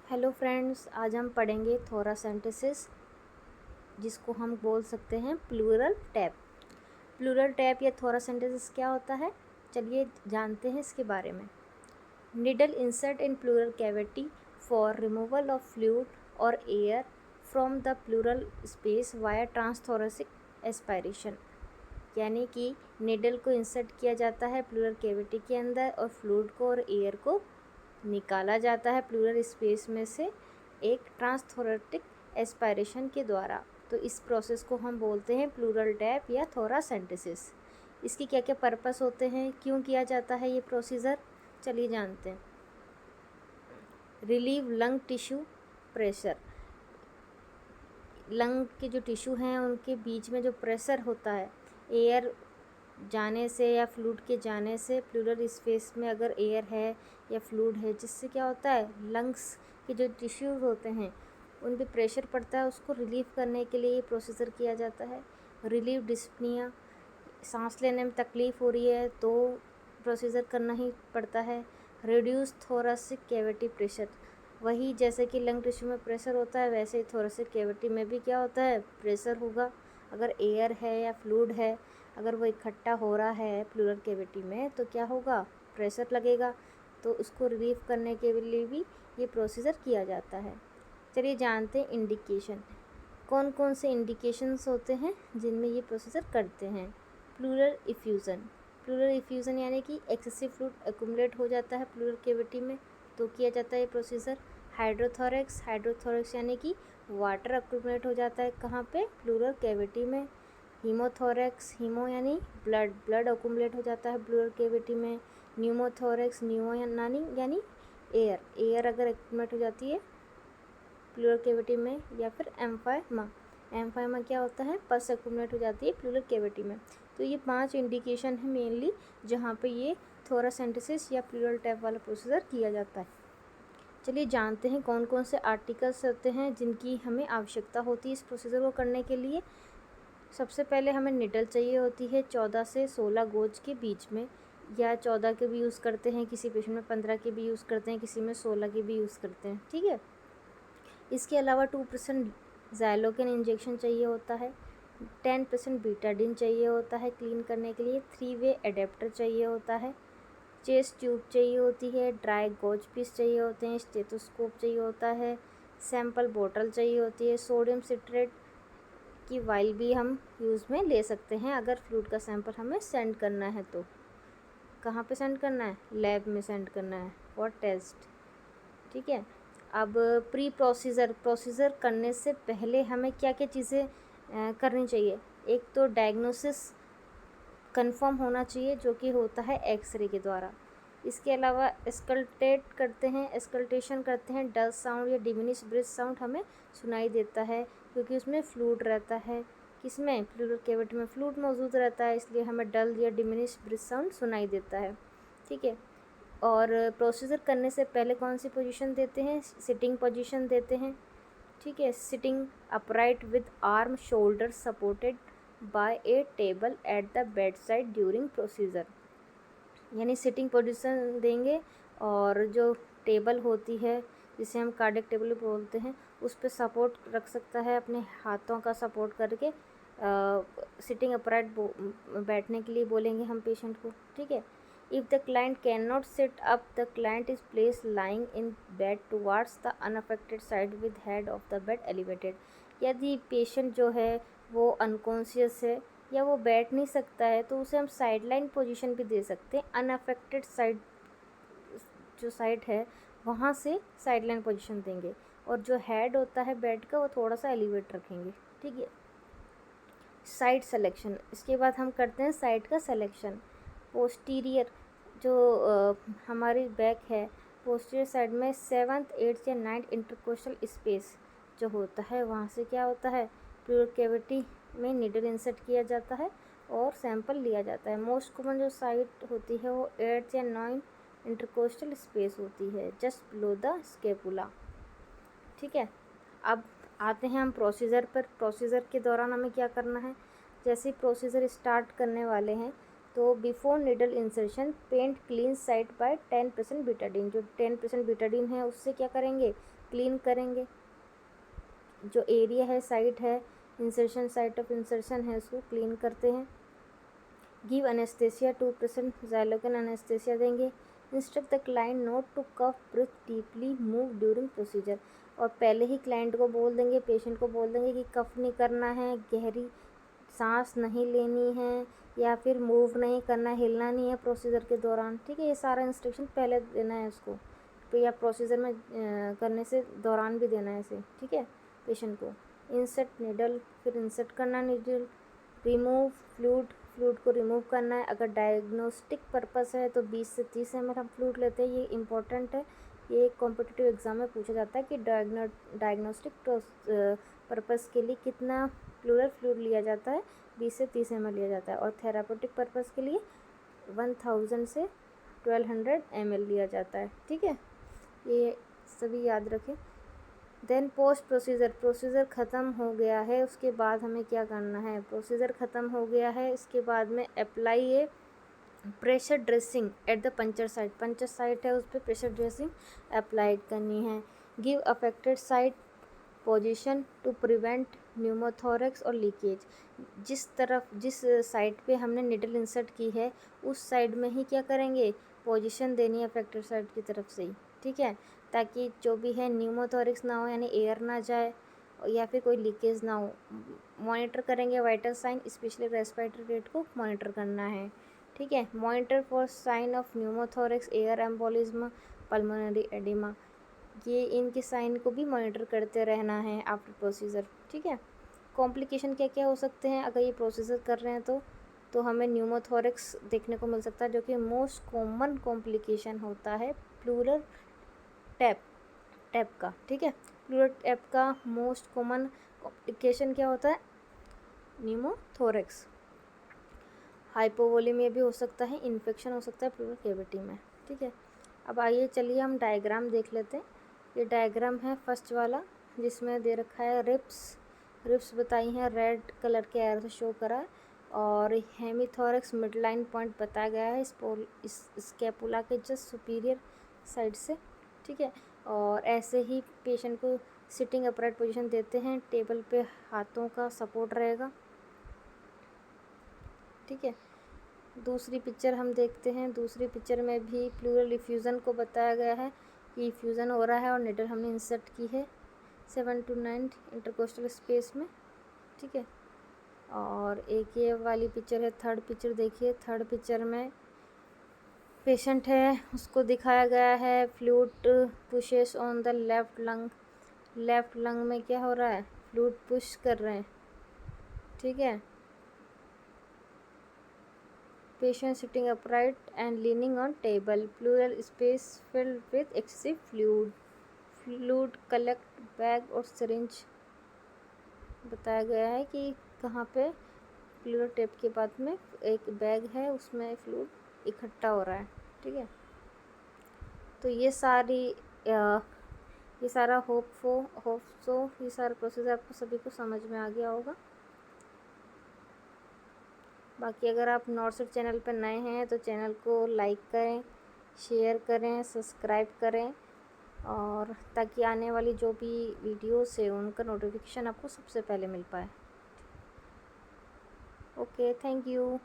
Hello friends, आज हम पढ़ेंगे थोरासेंटेसिस, जिसको हम बोल सकते हैं प्लूरल टैप। प्लूरल टैप या थोरासेंटेसिस क्या होता है, चलिए जानते हैं इसके बारे में। Needle insert in pleural cavity for removal of fluid और air from the pleural space via transthoracic aspiration. यानी कि निडल को इंसर्ट किया जाता है प्लूरल कैविटी के अंदर और फ्लूइड को और एयर को निकाला जाता है प्लूरल स्पेस में से एक ट्रांसथोरेटिक एस्पायरेशन के द्वारा। तो इस प्रोसेस को हम बोलते हैं प्लूरल टैप या थोरासेंटेसिस। इसके क्या क्या पर्पस होते हैं, क्यों किया जाता है ये प्रोसीजर, चलिए जानते हैं। Relieve lung tissue pressure. Lung के जो टिश्यू हैं उनके बीच में जो प्रेशर होता है एयर जाने से या फ्लूइड के जाने से, प्लूरल स्पेस में अगर एयर है या फ्लूइड है, जिससे क्या होता है लंग्स के जो टिश्यूज़ होते हैं उन पे प्रेशर पड़ता है, उसको रिलीव करने के लिए ये प्रोसीजर किया जाता है। रिलीव डिस्पनिया, सांस लेने में तकलीफ़ हो रही है तो प्रोसीजर करना ही पड़ता है। रिड्यूस थोरेसिक कैविटी प्रेशर, वही जैसे कि लंग टिश्यू में प्रेशर होता है वैसे ही थोरेसिक कैविटी में भी क्या होता है, प्रेशर होगा। अगर एयर है या फ्लूइड है, अगर वो इकट्ठा हो रहा है प्लूरल कैविटी में तो क्या होगा, प्रेशर लगेगा। तो उसको रिलीव करने के लिए भी ये प्रोसीजर किया जाता है। चलिए जानते हैं इंडिकेशन, कौन कौन से इंडिकेशंस होते हैं जिनमें ये प्रोसीजर करते हैं। प्लूरल इफ्यूज़न, प्लूरल इफ्यूज़न यानी कि एक्सेसिव फ्लूइड एक्यूमुलेट हो जाता है प्लूरल कैविटी में तो किया जाता है ये प्रोसीजर। हाइड्रोथोरैक्स, हाइड्रोथोरैक्स यानी कि वाटर एक्यूमुलेट हो जाता है कहाँ पे, प्लूरल कैविटी में। हीमोथोरैक्स, हीमो यानी ब्लड, ब्लड एक्यूमुलेट हो जाता है प्लूरल कैविटी में। न्यूमोथोरैक्स, न्यूमो यानी एयर, एयर अगर एक्यूमुलेट हो जाती है प्लूरल कैविटी में। या फिर एम्फाइमा, एम्फाइमा क्या होता है, पस एक्यूमुलेट हो जाती है प्लूरल कैविटी में। तो ये 5 इंडिकेशन है मेनली जहाँ पे ये थोरासेंटेसिस या प्लूरल टैप वाला प्रोसीजर किया जाता है। चलिए जानते हैं कौन कौन से आर्टिकल्स होते हैं जिनकी हमें आवश्यकता होती है इस प्रोसीजर को करने के लिए। सबसे पहले हमें निडल चाहिए होती है 14 से 16 गोज के बीच में, या 14 के भी यूज़ करते हैं, किसी पेशेंट में 15 के भी यूज़ करते हैं, किसी में 16 के भी यूज़ करते हैं, ठीक है। इसके अलावा 2% ज़ाइलोकेन इंजेक्शन चाहिए होता है, 10% बीटाडिन चाहिए होता है क्लीन करने के लिए, 3-वे एडेप्टर चाहिए होता है, चेस्ट ट्यूब चाहिए होती है, ड्राई गॉज पीस चाहिए होते हैं, स्टेथोस्कोप चाहिए होता है, सैंपल बोतल चाहिए होती है, सोडियम सिट्रेट की वाइल भी हम यूज़ में ले सकते हैं अगर फ्लूइड का सैंपल हमें सेंड करना है तो। कहाँ पे सेंड करना है, लैब में सेंड करना है फॉर टेस्ट, ठीक है। अब प्री प्रोसीजर करने से पहले हमें क्या क्या चीज़ें करनी चाहिए। एक तो डायग्नोसिस कंफर्म होना चाहिए जो कि होता है एक्सरे के द्वारा। इसके अलावा एस्कल्टेशन करते हैं, डल साउंड या डिमिनिश ब्रिज साउंड हमें सुनाई देता है क्योंकि उसमें फ्लूइड रहता है। किसमें, प्लूरल कैविटी में फ्लूइड मौजूद रहता है, इसलिए हमें डल या डिमिनिश ब्रिज साउंड सुनाई देता है, ठीक है। और प्रोसीजर करने से पहले कौन सी पोजीशन देते हैं, सिटिंग पोजीशन देते हैं, ठीक है। Sitting upright with arm shoulder supported by A table at the bed side during procedure, यानी सिटिंग पोजीशन देंगे और जो टेबल होती है जिसे हम कार्डियक टेबल बोलते हैं उस पर सपोर्ट रख सकता है, अपने हाथों का सपोर्ट करके सिटिंग अपराइट बैठने के लिए बोलेंगे हम पेशेंट को, ठीक है। If the client can not sit up, the client is place lying in bed towards the unaffected side with head of the bed elevated. यदि पेशेंट जो है वो अनकॉन्शियस है या वो बैठ नहीं सकता है तो उसे हम साइड लाइन पोजिशन भी दे सकते हैं। अनअफेक्टेड साइड जो साइड है वहाँ से साइड लाइन पोजिशन देंगे और जो हेड होता है बेड का वो थोड़ा सा एलिवेट रखेंगे, ठीक है। साइड सिलेक्शन, इसके बाद हम करते हैं साइड का सिलेक्शन। पोस्टीरियर जो हमारी बैक है, पोस्टीरियर साइड में 7th 8th या 9th इंटरकोस्टल स्पेस जो होता है वहाँ से क्या होता है, प्लूरल कैविटी में नीडल इंसर्ट किया जाता है और सैंपल लिया जाता है। मोस्ट कॉमन जो साइट होती है वो 8th या 9th इंटरकोस्टल स्पेस होती है जस्ट बिलो द स्केपुला, ठीक है। अब आते हैं हम प्रोसीजर पर। प्रोसीजर के दौरान हमें क्या करना है, जैसे ही प्रोसीजर स्टार्ट करने वाले हैं तो before needle insertion paint clean site by 10% Betadine, जो 10% बीटाडीन है उससे क्या करेंगे, क्लीन करेंगे। जो एरिया है, साइट है, इंसर्शन साइट ऑफ इंसर्शन है, उसको क्लीन करते हैं। गिव अनेस्थेसिया 2% ज़ाइलोकेन अनेस्थेसिया देंगे। Instruct the client not to cough, breathe deeply, move during procedure, और पहले ही क्लाइंट को बोल देंगे, पेशेंट को बोल देंगे कि कफ नहीं करना है, गहरी सांस नहीं लेनी है, या फिर मूव नहीं करना, हिलना नहीं है प्रोसीजर के दौरान। ठीक है, ये सारा इंस्ट्रक्शन पहले देना है उसको, तो या प्रोसीजर में करने से दौरान भी देना है इसे। ठीक है, पेशेंट को। इंसर्ट निडल, फिर इंसर्ट करना निडल। रिमूव फ्लूइड, फ्लूइड को रिमूव करना है। अगर डायग्नोस्टिक पर्पस है तो 20 से 30 ml हम फ्लूइड लेते हैं। ये इंपॉर्टेंट है, ये कॉम्पिटिटिव एग्जाम में पूछा जाता है कि डायग्नोस्टिक पर्पस के लिए कितना प्लूरल फ्लूइड लिया जाता है, 20 से 30 ml लिया जाता है। और थेरापेटिक पर्पस के लिए 1000 से 1200 ml लिया जाता है। ठीक है, ये सभी याद रखें। देन पोस्ट प्रोसीजर, प्रोसीजर ख़त्म हो गया है, उसके बाद हमें क्या करना है, प्रोसीजर ख़त्म हो गया है, इसके बाद में अप्लाई ये pressure dressing at the puncture site, puncture site है उस पर प्रेशर ड्रेसिंग अप्लाइड करनी है। Give affected site position to prevent pneumothorax और लीकेज, जिस साइड पे हमने निडल इंसर्ट की है उस साइड में ही क्या करेंगे, पोजीशन देनी है अफेक्टेड साइड की तरफ से ही। ठीक है, ताकि जो भी है न्यूमोथोरिक्स ना हो, यानी एयर ना जाए या फिर कोई लीकेज ना हो। मॉनिटर करेंगे vital sign, specially respiratory rate को मॉनिटर करना है। ठीक है, monitor for sign of pneumothorax, air embolism, pulmonary oedema, ये इनके साइन को भी मॉनिटर करते रहना है आफ्टर प्रोसीजर। ठीक है, कॉम्प्लिकेशन क्या क्या हो सकते हैं अगर ये प्रोसीजर कर रहे हैं तो हमें न्यूमोथोरिक्स देखने को मिल सकता है, जो कि मोस्ट कॉमन कॉम्प्लिकेशन होता है प्लूरल टैप का। ठीक है, प्लूरल टैप का मोस्ट कॉमन कॉम्प्लिकेशन क्या होता है, न्यूमोथोरिक्स। हाइपोवोलेमिया भी हो सकता है, इन्फेक्शन हो सकता है प्लूरल कैविटी में। ठीक है, अब आइए चलिए हम डायग्राम देख लेते हैं। ये डायग्राम है फर्स्ट वाला, जिसमें दे रखा है रिप्स बताई हैं, रेड कलर के एरो से शो करा है, और हेमीथोरेक्स मिड लाइन पॉइंट बताया गया है इस स्कैपुला के जस्ट सुपीरियर साइड से। ठीक है, और ऐसे ही पेशेंट को सिटिंग अपराइट पोजीशन देते हैं, टेबल पे हाथों का सपोर्ट रहेगा। ठीक है, दूसरी पिक्चर हम देखते हैं। दूसरी पिक्चर में भी प्लूरल इफ्यूज़न को बताया गया है कि इफ्यूज़न हो रहा है और निडल हमने इंसर्ट की है 7 to 9 इंटरकोस्टल स्पेस में। ठीक है, और एक ये वाली पिक्चर है, थर्ड पिक्चर देखिए। थर्ड पिक्चर में पेशेंट है, उसको दिखाया गया है fluid pushes on the left lung. Left lung में क्या हो रहा है, फ्लूइड पुश कर रहे हैं। ठीक है, patient sitting upright and leaning on table, pleural space filled with excessive fluid collect bag और syringe बताया गया है कि कहाँ पे प्लूरल टेप के बाद में एक बैग है, उसमें फ्लूइड इकट्ठा हो रहा है। ठीक है, तो ये सारा होप सो ये सारा प्रोसेस आपको सभी को समझ में आ गया होगा। बाकी अगर आप नॉर्सर चैनल पर नए हैं तो चैनल को लाइक करें, शेयर करें, सब्सक्राइब करें, और ताकि आने वाली जो भी वीडियोस है उनका नोटिफिकेशन आपको सबसे पहले मिल पाए। Okay, thank you.